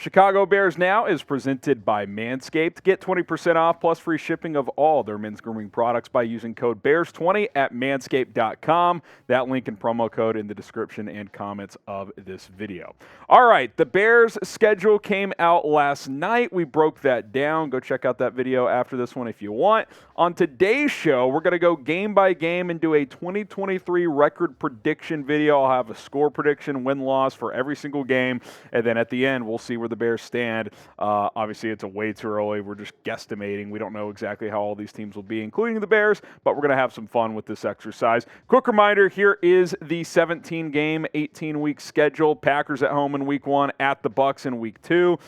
Chicago Bears Now is presented by Manscaped. Get 20% off plus free shipping of all their men's grooming products by using code BEARS20 at manscaped.com. That link and promo code in the description and comments of this video. All right, the Bears schedule came out last night. We broke that down. Go check out that video after this one if you want. On today's show, we're going to go game by game and do a 2023 record prediction video. I'll have a score prediction, win-loss for every single game, and then at the end, we'll see where the Bears stand. Obviously, it's way too early. We're just guesstimating. We don't know exactly how all these teams will be, including the Bears, but we're going to have some fun with this exercise. Quick reminder, here is the 17-game, 18-week schedule. Packers at home in Week 1, at the Bucs in Week 2,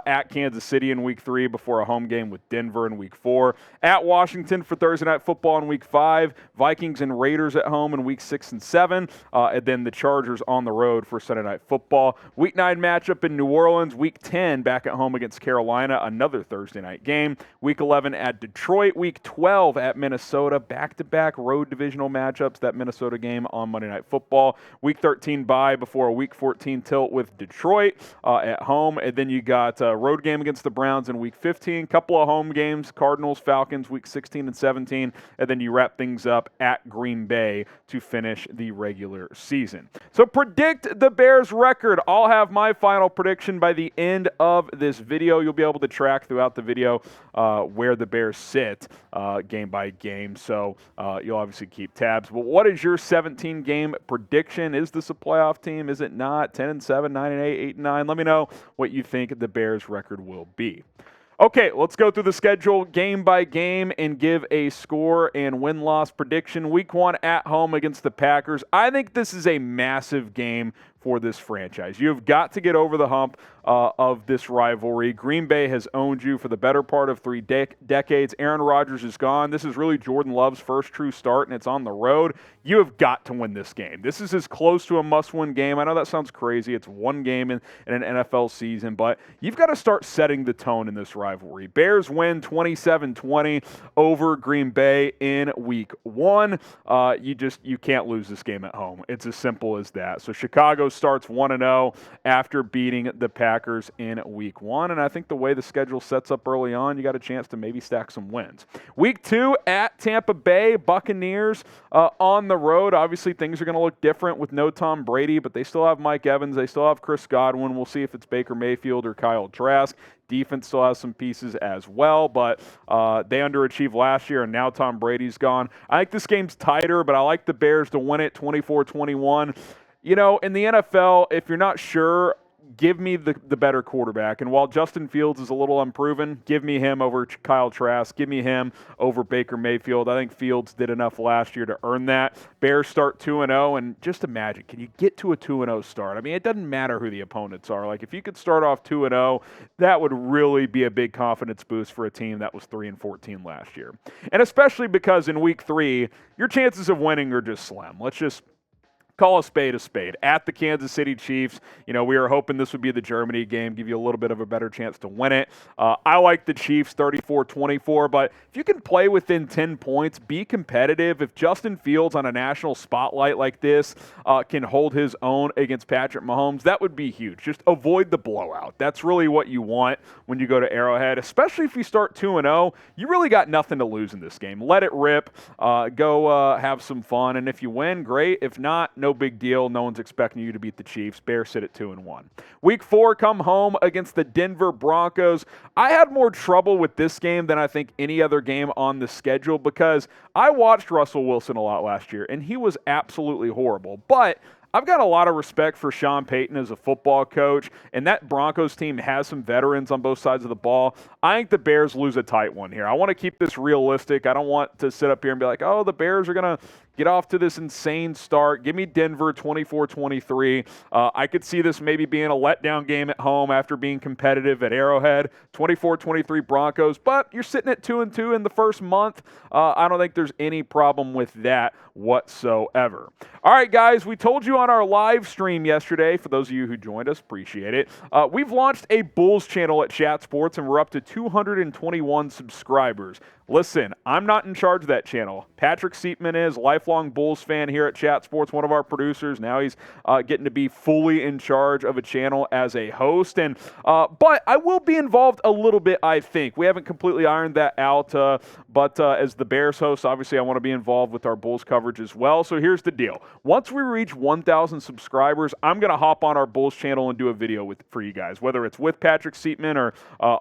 at Kansas City in Week 3 before a home game with Denver in Week 4, at Washington for Thursday Night Football in Week 5, Vikings and Raiders at home in Week 6 and 7, and then the Chargers on the road for Sunday Night Football. Week 9 matchup in New Orleans, Week 10 back at home against Carolina, another Thursday night game. Week 11 at Detroit, Week 12 at Minnesota, back-to-back road divisional matchups, that Minnesota game on Monday Night Football. Week 13 bye before a Week 14 tilt with Detroit at home, and then you got a road game against the Browns in Week 15, couple of home games, Cardinals, Falcons, Week 16 and 17, and then you wrap things up at Green Bay to finish the regular season. So predict the Bears record. I'll have my final prediction by the end of this video. You'll be able to track throughout the video where the Bears sit game by game, so you'll obviously keep tabs. But what is your 17-game prediction? Is this a playoff team? Is it not? 10-7, 9-8, 8-9? Let me know what you think the Bears record will be. Okay, let's go through the schedule game by game and give a score and win-loss prediction. Week 1 at home against the Packers. I think this is a massive game for this franchise. You've got to get over the hump of this rivalry. Green Bay has owned you for the better part of 3 decades. Aaron Rodgers is gone. This is really Jordan Love's first true start, and it's on the road. You have got to win this game. This is as close to a must-win game. I know that sounds crazy. It's one game in an NFL season, but you've got to start setting the tone in this rivalry. Bears win 27-20 over Green Bay in Week 1. You can't lose this game at home. It's as simple as that. So Chicago starts 1-0 after beating the Packers in Week 1, and I think the way the schedule sets up early on, you got a chance to maybe stack some wins. Week 2 at Tampa Bay, Buccaneers on the road. Obviously, things are going to look different with no Tom Brady, but they still have Mike Evans. They still have Chris Godwin. We'll see if it's Baker Mayfield or Kyle Trask. Defense still has some pieces as well, but they underachieved last year, and now Tom Brady's gone. I think this game's tighter, but I like the Bears to win it 24-21. You know, in the NFL, if you're not sure, give me the better quarterback. And while Justin Fields is a little unproven, give me him over Kyle Trask. Give me him over Baker Mayfield. I think Fields did enough last year to earn that. Bears start 2-0, and just imagine, can you get to a 2-0 start? I mean, it doesn't matter who the opponents are. Like, if you could start off 2-0, that would really be a big confidence boost for a team that was 3-14 last year. And especially because in Week 3, your chances of winning are just slim. Let's just call a spade at the Kansas City Chiefs. You know, we were hoping this would be the Germany game, give you a little bit of a better chance to win it. I like the Chiefs 34-24, but if you can play within 10 points, be competitive. If Justin Fields on a national spotlight like this can hold his own against Patrick Mahomes, that would be huge. Just avoid the blowout. That's really what you want when you go to Arrowhead, especially if you start 2-0. You really got nothing to lose in this game. Let it rip. Go have some fun, and if you win, great. If not, no big deal. No one's expecting you to beat the Chiefs. Bears sit at 2-1. Week 4, come home against the Denver Broncos. I had more trouble with this game than I think any other game on the schedule because I watched Russell Wilson a lot last year, and he was absolutely horrible. But I've got a lot of respect for Sean Payton as a football coach, and that Broncos team has some veterans on both sides of the ball. I think the Bears lose a tight one here. I want to keep this realistic. I don't want to sit up here and be like, oh, the Bears are going to get off to this insane start. Give me Denver 24-23. I could see this maybe being a letdown game at home after being competitive at Arrowhead. 24-23 Broncos, but you're sitting at 2-2 in the first month. I don't think there's any problem with that whatsoever. All right, guys, we told you on on our live stream yesterday, for those of you who joined us, appreciate it. We've launched a Bulls channel at Chat Sports, and we're up to 221 subscribers. Listen, I'm not in charge of that channel. Patrick Seatman is, lifelong Bulls fan here at Chat Sports, one of our producers. Now he's getting to be fully in charge of a channel as a host. But I will be involved a little bit, I think. We haven't completely ironed that out, but as the Bears host, obviously I want to be involved with our Bulls coverage as well. So here's the deal. Once we reach 1,000 subscribers, I'm going to hop on our Bulls channel and do a video for you guys. Whether it's with Patrick Seatman or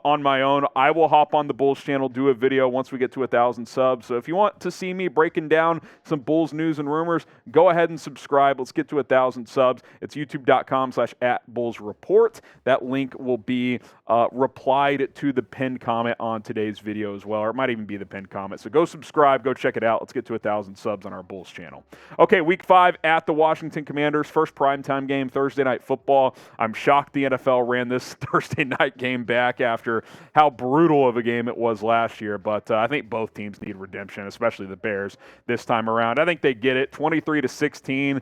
on my own, I will hop on the Bulls channel, do a video once we get to 1,000 subs. So if you want to see me breaking down some Bulls news and rumors, go ahead and subscribe. Let's get to 1,000 subs. It's youtube.com/@BullsReport. That link will be replied to the pinned comment on today's video as well, or it might even be the pinned comment. So go subscribe, go check it out. Let's get to 1,000 subs on our Bulls channel. Okay, week 5 at the Washington Commanders. First primetime game, Thursday Night Football. I'm shocked the NFL ran this Thursday night game back after how brutal of a game it was last year, but I think both teams need redemption, especially the Bears this time around. I think they get it, 23-16.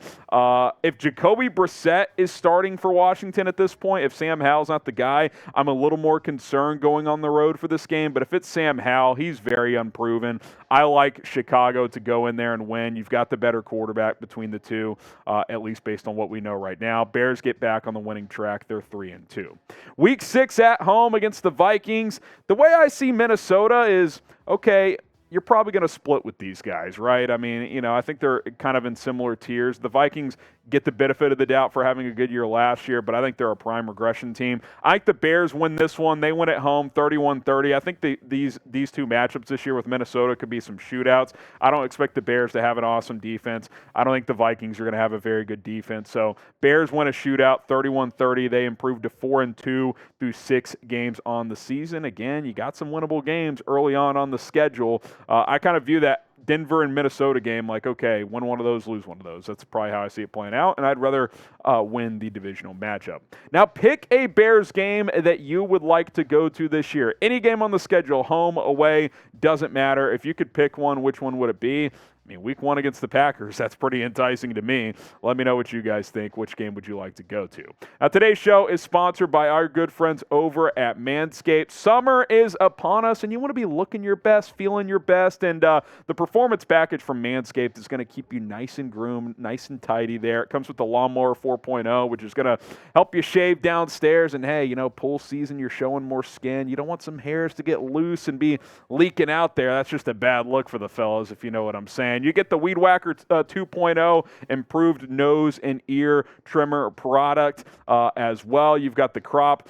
If Jacoby Brissett is starting for Washington at this point, if Sam Howell's not the guy, I'm a little more concerned going on the road for this game. But if it's Sam Howell, he's very unproven. I like Chicago to go in there and win. You've got the better quarterback between the two, at least based on what we know right now. Bears get back on the winning track. They're 3-2. Week 6 at home against the Vikings. The way I see Minnesota is, okay, you're probably going to split with these guys, right? I mean, I think they're kind of in similar tiers. The Vikings get the benefit of the doubt for having a good year last year, but I think they're a prime regression team. I think the Bears win this one. They win at home 31-30. I think these two matchups this year with Minnesota could be some shootouts. I don't expect the Bears to have an awesome defense. I don't think the Vikings are going to have a very good defense. So Bears win a shootout 31-30. They improved to 4-2 through 6 games on the season. Again, you got some winnable games early on the schedule. I kind of view that Denver and Minnesota game like, okay, win one of those, lose one of those. That's probably how I see it playing out, and I'd rather win the divisional matchup. Now, pick a Bears game that you would like to go to this year. Any game on the schedule, home, away, doesn't matter. If you could pick one, which one would it be? I mean, week 1 against the Packers, that's pretty enticing to me. Let me know what you guys think. Which game would you like to go to? Now, today's show is sponsored by our good friends over at Manscaped. Summer is upon us, and you want to be looking your best, feeling your best, and the Performance Package from Manscaped is going to keep you nice and groomed, nice and tidy there. It comes with the Lawnmower 4.0, which is going to help you shave downstairs, and hey, pool season, you're showing more skin. You don't want some hairs to get loose and be leaking out there. That's just a bad look for the fellas, if you know what I'm saying. You get the Weed Whacker 2.0 improved nose and ear trimmer product as well. You've got the crop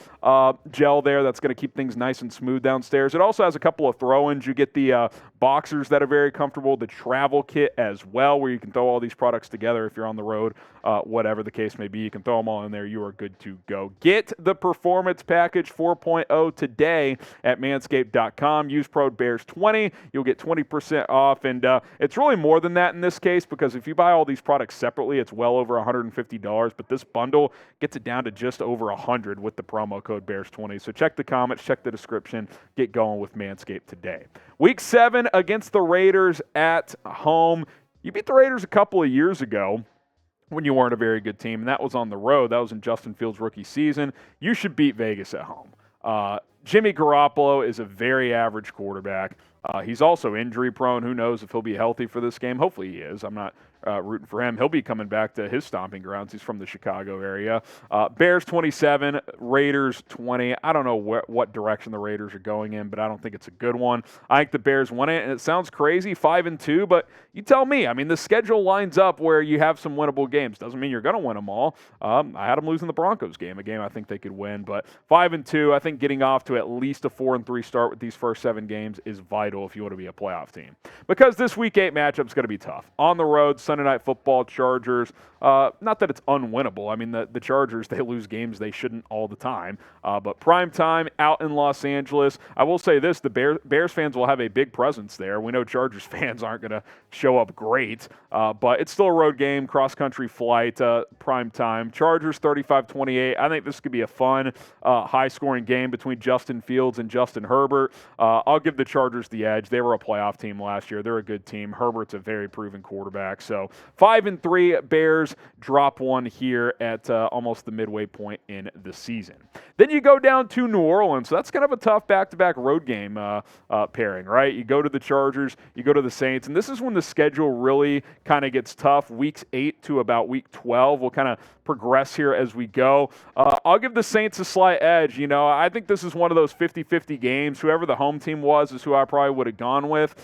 gel there that's going to keep things nice and smooth downstairs. It also has a couple of throw-ins. You get the boxers that are very comfortable, the travel kit as well, where you can throw all these products together if you're on the road, whatever the case may be. You can throw them all in there. You are good to go. Get the Performance Package 4.0 today at manscaped.com. Use code BEARS20. You'll get 20% off, and it's really more than that in this case, because if you buy all these products separately, it's well over $150, but this bundle gets it down to just over $100 with the promo code BEARS20. So check the comments, check the description, get going with Manscaped today. Week 7 against the Raiders at home. You beat the Raiders a couple of years ago when you weren't a very good team, and that was on the road. That was in Justin Fields' rookie season. You should beat Vegas at home. Jimmy Garoppolo is a very average quarterback. He's also injury prone. Who knows if he'll be healthy for this game? Hopefully he is. I'm not rooting for him. He'll be coming back to his stomping grounds. He's from the Chicago area. Bears 27, Raiders 20. I don't know what direction the Raiders are going in, but I don't think it's a good one. I think the Bears win it, and it sounds crazy, 5-2, but you tell me. I mean, the schedule lines up where you have some winnable games. Doesn't mean you're going to win them all. I had them losing the Broncos game, a game I think they could win, but 5-2, I think getting off to at least a 4-3 start with these first 7 games is vital if you want to be a playoff team. Because this Week 8 matchup is going to be tough. On the road, Sunday Night Football, Chargers. Not that it's unwinnable. I mean, the Chargers, they lose games they shouldn't all the time. But prime time out in Los Angeles. I will say this, the Bears fans will have a big presence there. We know Chargers fans aren't going to show up great, but it's still a road game, cross-country flight, prime time. Chargers 35-28. I think this could be a fun, high-scoring game between Justin Fields and Justin Herbert. I'll give the Chargers the the edge. They were a playoff team last year. They're a good team. Herbert's a very proven quarterback. So 5-3, Bears drop one here at almost the midway point in the season. Then you go down to New Orleans. So that's kind of a tough back-to-back road game pairing, right? You go to the Chargers, you go to the Saints, and this is when the schedule really kind of gets tough. Weeks 8 to about week 12. We'll kind of progress here as we go. I'll give the Saints a slight edge. You know, I think this is one of those 50-50 games. Whoever the home team was is who I probably would have gone with.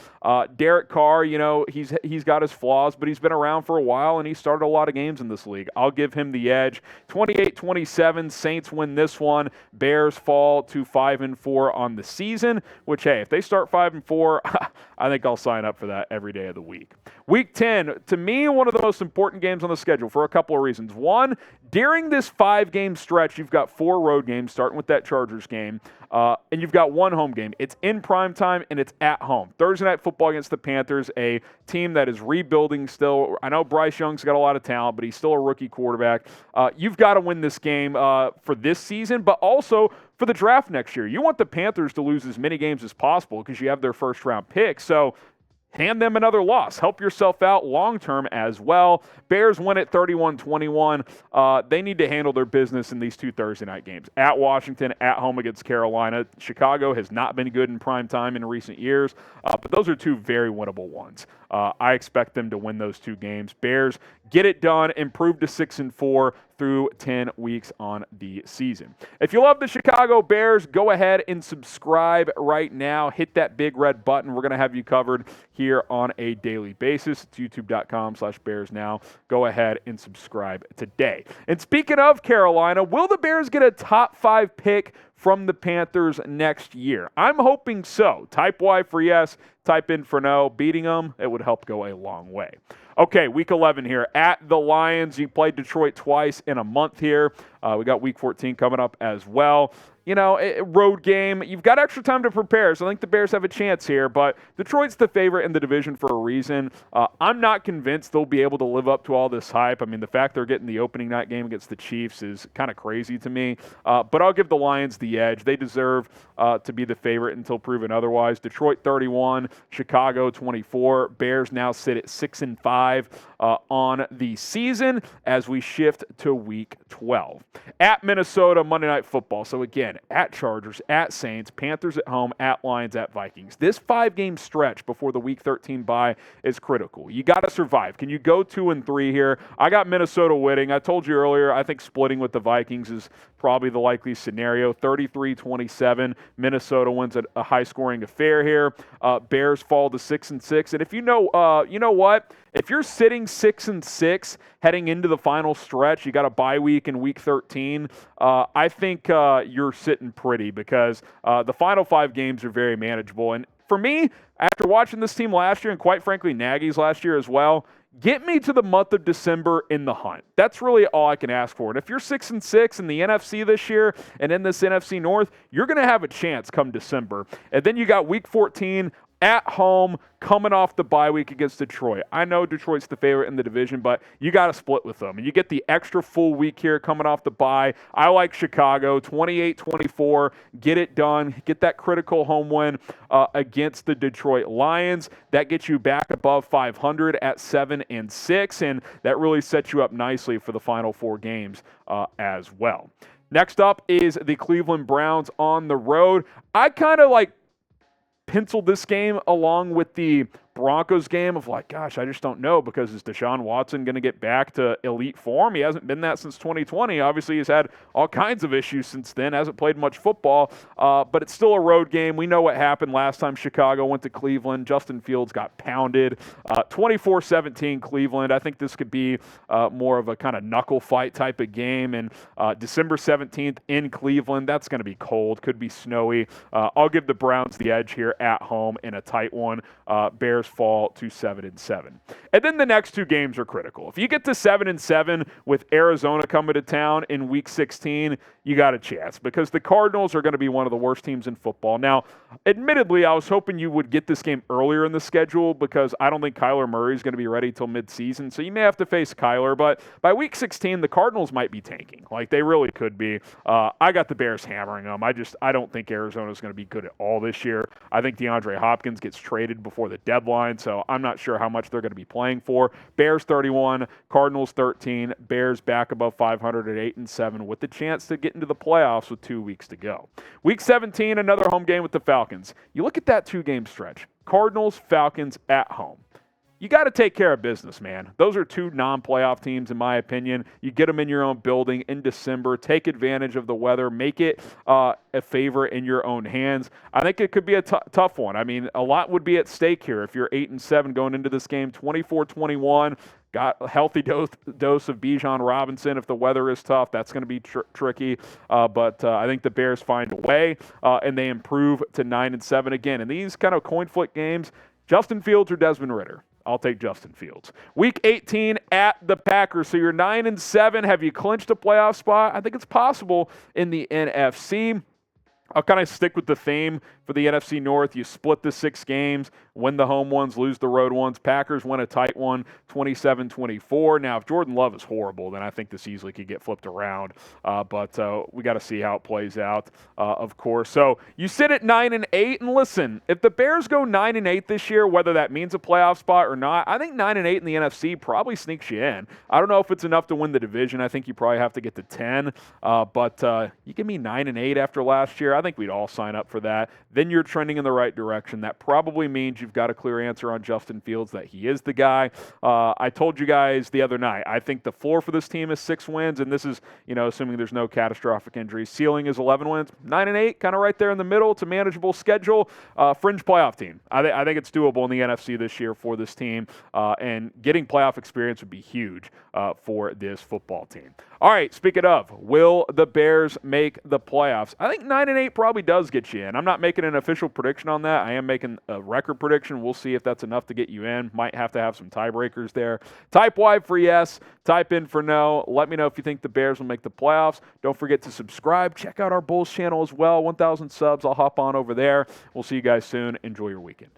Derek Carr, you know, he's got his flaws, but he's been around for a while, and he started a lot of games in this league. I'll give him the edge. 28-27, Saints win this one. Bears fall to 5-4 on the season, which, hey, if they start 5-4, I think I'll sign up for that every day of the week. Week 10, to me, one of the most important games on the schedule for a couple of reasons. One, during this 5-game stretch, you've got 4 road games, starting with that Chargers game, and you've got 1 home game. It's in prime time, and it's at home. Thursday Night Football against the Panthers, a team that is rebuilding still. I know Bryce Young's got a lot of talent, but he's still a rookie quarterback. You've got to win this game for this season, but also for the draft next year. You want the Panthers to lose as many games as possible because you have their first-round pick. So hand them another loss. Help yourself out long-term as well. Bears win it 31-21. They need to handle their business in these 2 Thursday night games. At Washington, at home against Carolina. Chicago has not been good in prime time in recent years, but those are 2 very winnable ones. I expect them to win those 2 games. Bears get it done, improve to 6-4 through 10 weeks on the season. If you love the Chicago Bears, go ahead and subscribe right now. Hit that big red button. We're going to have you covered here on a daily basis. It's youtube.com/BearsNow. Go ahead and subscribe today. And speaking of Carolina, will the Bears get a top 5 pick from the Panthers next year? I'm hoping so. Type Y for yes, type in for no. Beating them, it would help go a long way. Okay, week 11 here. At the Lions, you played Detroit twice in a month here. We got week 14 coming up as well. You know, road game. You've got extra time to prepare, so I think the Bears have a chance here, but Detroit's the favorite in the division for a reason. I'm not convinced they'll be able to live up to all this hype. I mean, the fact they're getting the opening night game against the Chiefs is kind of crazy to me, but I'll give the Lions the edge. They deserve to be the favorite until proven otherwise. Detroit 31, Chicago 24. Bears now sit at 6-5 on the season as we shift to week 12. At Minnesota, Monday Night Football. So again, at Chargers, at Saints, Panthers at home, at Lions, at Vikings. This 5-game stretch before the Week 13 bye is critical. You got to survive. Can you go 2-3 here? I got Minnesota winning. I told you earlier, I think splitting with the Vikings is probably the likely scenario. 33-27. Minnesota wins a high-scoring affair here. Bears fall to 6-6. And if you know what? If you're sitting 6-6 heading into the final stretch, you got a bye week in week 13, I think you're sitting pretty because the final 5 games are very manageable. And for me, after watching this team last year and quite frankly Nagy's last year as well, get me to the month of December in the hunt. That's really all I can ask for. And if you're 6-6 in the NFC this year and in this NFC North, you're going to have a chance come December. And then you got week 14 at home, coming off the bye week against Detroit. I know Detroit's the favorite in the division, but you got to split with them. And you get the extra full week here coming off the bye. I like Chicago, 28-24. Get it done. Get that critical home win against the Detroit Lions. That gets you back above 500 at 7-6, and that really sets you up nicely for the final 4 games as well. Next up is the Cleveland Browns on the road. I kind of penciled this game along with the Broncos game of gosh, I just don't know, because is Deshaun Watson going to get back to elite form? He hasn't been that since 2020. Obviously, he's had all kinds of issues since then, hasn't played much football, but it's still a road game. We know what happened last time Chicago went to Cleveland. Justin Fields got pounded. 24-17 Cleveland. I think this could be more of a kind of knuckle fight type of game, and December 17th in Cleveland, that's going to be cold, could be snowy. I'll give the Browns the edge here at home in a tight one. Bears fall to 7-7. And then the next two games are critical. If you get to 7-7 with Arizona coming to town in Week 16, you got a chance because the Cardinals are going to be one of the worst teams in football. Now, admittedly, I was hoping you would get this game earlier in the schedule because I don't think Kyler Murray is going to be ready till midseason, so you may have to face Kyler. But by Week 16, the Cardinals might be tanking. Like, they really could be. I got the Bears hammering them. I don't think Arizona is going to be good at all this year. I think DeAndre Hopkins gets traded before the deadline, so I'm not sure how much they're going to be playing for. Bears 31, Cardinals 13, Bears back above 500 at 8-7 with the chance to get into the playoffs with 2 weeks to go. Week 17, another home game with the Falcons. You look at that two-game stretch. Cardinals, Falcons at home. You got to take care of business, man. Those are two non-playoff teams, in my opinion. You get them in your own building in December. Take advantage of the weather. Make it a favor in your own hands. I think it could be a tough one. I mean, a lot would be at stake here if you're 8-7 going into this game. 24-21. Got a healthy dose of Bijan Robinson. If the weather is tough, that's going to be tricky. But I think the Bears find a way, and they improve to 9-7 again. In these kind of coin flip games, Justin Fields or Desmond Ridder? I'll take Justin Fields. Week 18 at the Packers. So you're 9-7. Have you clinched a playoff spot? I think it's possible in the NFC. I'll kind of stick with the theme for the NFC North. You split the 6 games, win the home ones, lose the road ones. Packers win a tight one, 27-24. Now, if Jordan Love is horrible, then I think this easily could get flipped around. But we got to see how it plays out, of course. So you sit at 9-8, and listen, if the Bears go 9-8 this year, whether that means a playoff spot or not, I think 9-8 in the NFC probably sneaks you in. I don't know if it's enough to win the division. I think you probably have to get to 10. But you give me 9-8 after last year, I think we'd all sign up for that. Then you're trending in the right direction. That probably means you've got a clear answer on Justin Fields, that he is the guy. I told you guys the other night, I think the floor for this team is 6 wins, and this is, assuming there's no catastrophic injuries. Ceiling is 11 wins. 9-8, kind of right there in the middle. It's a manageable schedule. Fringe playoff team. I think it's doable in the NFC this year for this team, and getting playoff experience would be huge for this football team. All right, speaking of, will the Bears make the playoffs? I think 9-8 probably does get you in. I'm not making an official prediction on that. I am making a record prediction. We'll see if that's enough to get you in. Might have to have some tiebreakers there. Type Y for yes. Type in for no. Let me know if you think the Bears will make the playoffs. Don't forget to subscribe. Check out our Bulls channel as well. 1,000 subs. I'll hop on over there. We'll see you guys soon. Enjoy your weekend.